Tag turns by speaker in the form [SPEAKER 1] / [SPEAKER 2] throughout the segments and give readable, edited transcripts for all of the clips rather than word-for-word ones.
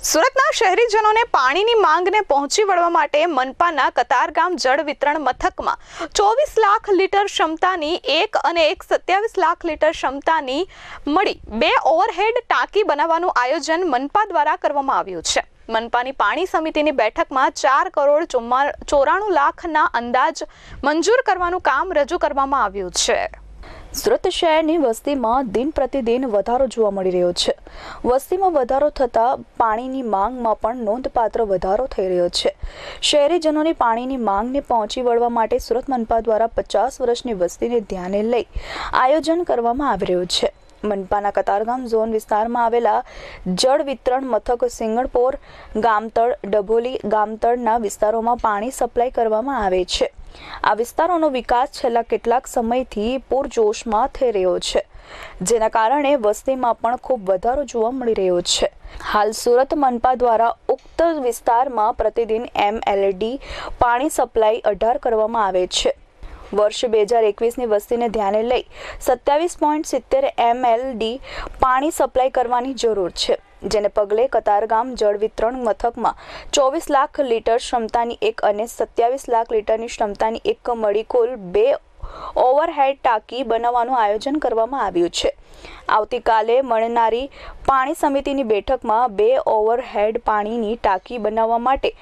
[SPEAKER 1] સુરતના શહેરીજનોને પાણીની માંગને પહોંચી વળવા માટે મનપાના કતારગામ જળ વિતરણ મથકમાં 24 લાખ લીટર ક્ષમતાની એક અને 27 લાખ લીટર ક્ષમતાની મળી 2 ઓવરહેડ ટાંકી બનાવવાનું આયોજન મનપા દ્વારા કરવામાં આવ્યું છે। મનપાની પાણી સમિતિની બેઠકમાં 4 કરોડ 94 લાખના અંદાજ મંજૂર કરવાનું કામ રજૂ કરવામાં આવ્યું છે। સુરત શહેરની વસ્તીમાં દિન પ્રતિદિન વધારો જોવા મળી રહ્યો છે। વસ્તીમાં વધારો થતાં પાણીની માંગમાં પણ નોંધપાત્ર વધારો થઈ રહ્યો છે। શહેરીજનોની પાણીની માંગને પહોંચી વળવા માટે સુરત મનપા દ્વારા 50 વર્ષની વસ્તીને ધ્યાને લઈ આયોજન કરવામાં આવી રહ્યું છે। મનપાના કતારગામ ઝોન વિસ્તારમાં આવેલા જળ વિતરણ મથક સિંગણપોર, ગામતળ, ડભોલી, ગામતળના વિસ્તારોમાં પાણી સપ્લાય કરવામાં આવે છે। આ વિસ્તારોનો વિકાસ છેલ્લા કેટલાક સમયથી પૂરજોશમાં થઈ રહ્યો છે, જેના કારણે વસ્તીમાં પણ ખૂબ વધારો જોવા મળી રહ્યો છે। હાલ સુરત મનપા દ્વારા ઉક્ત વિસ્તારમાં પ્રતિદિન MLD પાણી સપ્લાય 18 કરવામાં આવે છે। વર્ષ 2021ની વસ્તીને ધ્યાને લઈ 27.70 MLD પાણી સપ્લાય કરવાની જરૂર છે, જેને પગલે કતારગામ જળ વિતરણ મથકમાં 24 લાખ લીટર ક્ષમતાની એક અને 27 લાખ લીટરની ક્ષમતાની એક મળી કુલ 2 ઓવરહેડ ટાંકી બનાવવાનું આયોજન કરવામાં આવ્યું છે। આવતીકાલે મળનારી પાણી સમિતિની બેઠકમાં 2 ઓવરહેડ પાણીની ટાંકી બનાવવા માટે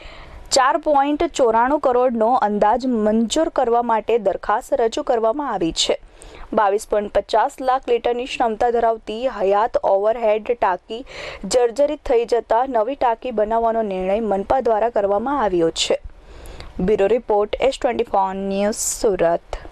[SPEAKER 1] 4.94 કરોડનો અંદાજ મંજૂર કરવા માટે દરખાસ્ત રજૂ કરવામાં આવી છે। 22.50 લાખ લીટરની ક્ષમતા ધરાવતી હયાત ઓવરહેડ ટાંકી જર્જરિત થઈ જતા નવી ટાંકી બનાવવાનો નિર્ણય મનપા દ્વારા કરવામાં આવ્યો છે। Bureau report S24 news Surat.